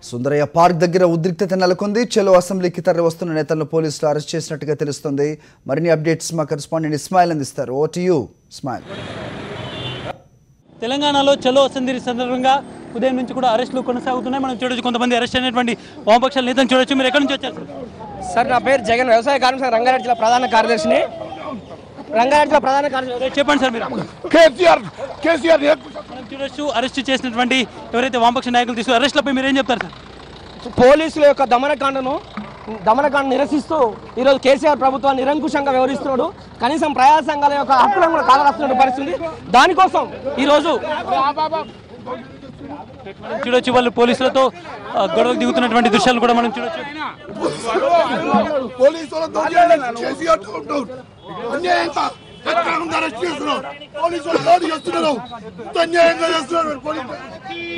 Sundarayya park దగ్గర ఉద్రిక్తత నెలకొంది. చెలో అసెంబ్లీకి తరలి వస్తున్న నేతలను పోలీసులు అరెస్ట్ చేసినట్టుగా తెలుస్తోంది. మరిన్ని అప్డేట్స్ మా కరెస్పాండెంట్ ఇస్మాయిల్ అందిస్తారు. ఓ టు యు ఇస్మాయిల్. తెలంగాణలో చలో అసెంబ్లీ సందర్భంగా ఉదయం నుంచి కూడా అరెస్టులు కొనసాగుతున్నాయి. మనం చూడొచ్చు, కొంతమంది అరెస్ట్ అయినటువంటి వామపక్షాల నేతలను చూడొచ్చు. మీరు ఎక్కడి నుంచి వచ్చారు సార్? నా పేరు జగన్, వ్యవసాయ కార్మిక సంఘం రంగారెడ్డి జిల్లా ప్రధాన కార్యదర్శిని. రంగారెడ్డి జిల్లా ప్రధాన కార్యదర్శి. చెప్పండి సార్. మీరు కేసీఆర్ మనం చూడొచ్చు, అరెస్ట్ చేసినటువంటి ఎవరైతే వామపక్ష నాయకులు తీసుకు అరెస్టులపై మీరు ఏం చెప్తారు సార్? పోలీసుల యొక్క దమనకాండను నిరసిస్తూ ఈరోజు కేసీఆర్ ప్రభుత్వాన్ని నిరంకుశంగా వ్యవహరిస్తున్నాడు. కనీసం ప్రజా సంఘాల యొక్క హక్కులను కూడా కాలరాస్తున్న పరిస్థితి. దానికోసం ఈరోజు చూడొచ్చు, వాళ్ళు పోలీసులతో గొడవకు దిగుతున్నటువంటి దృశ్యాలు కూడా మనం చూడొచ్చు.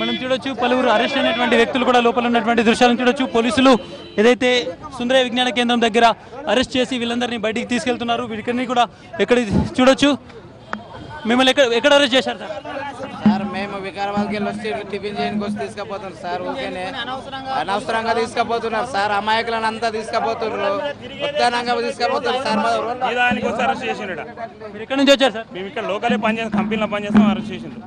మనం చూడొచ్చు, పలువురు అరెస్ట్ అయినటువంటి వ్యక్తులు కూడా లోపల ఉన్నటువంటి దృశ్యాలను చూడొచ్చు. పోలీసులు ఏదైతే సుందరయ్య విజ్ఞాన కేంద్రం దగ్గర అరెస్ట్ చేసి వీళ్ళందరినీ బయటికి తీసుకెళ్తున్నారు. వీటికన్నీ కూడా ఎక్కడ చూడొచ్చు. మిమ్మల్ని ఎక్కడ అరెస్ట్ చేశారు సార్? సార్ మేము వికారాబాద్కి వెళ్ళి వచ్చి టిఫిన్ చేయడానికి వచ్చి తీసుకుపోతున్నారు సార్. ఊరికేనే అనవసరంగా తీసుకుపోతున్నారు సార్. అమాయకులను అంతా తీసుకుపోతున్నారు, ఉత్తానంగా తీసుకుపోతున్నారు సార్. దానికి వచ్చి అరెస్ట్ చేసిండు. మీరు ఎక్కడి నుంచి వచ్చారు సార్? మేము ఇక్కడ లోకలే పనిచేస్తాం, కంపెనీలో పనిచేస్తాం. అరెస్ట్ చేసిండు.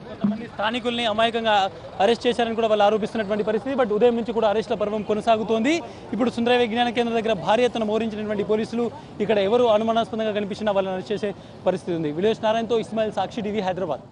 కొంతమంది స్థానికుల్ని అమాయకంగా అరెస్ట్ చేశారని కూడా వాళ్ళు ఆరోపిస్తున్నటువంటి పరిస్థితి. బట్ ఉదయం నుంచి కూడా అరెస్టుల పర్వం కొనసాగుతోంది. ఇప్పుడు సుందరయ్య విజ్ఞాన కేంద్రం దగ్గర భారీ ఎత్తున మోహరించినటువంటి పోలీసులు ఇక్కడ ఎవరు అనుమానాస్పదంగా కనిపించినా వాళ్ళని అరెస్ట్ చేసే పరిస్థితి ఉంది. విలేజ్ నారాయణతో ఇస్మాయిల్, సాక్షి టీవీ, హైదరాబాద్.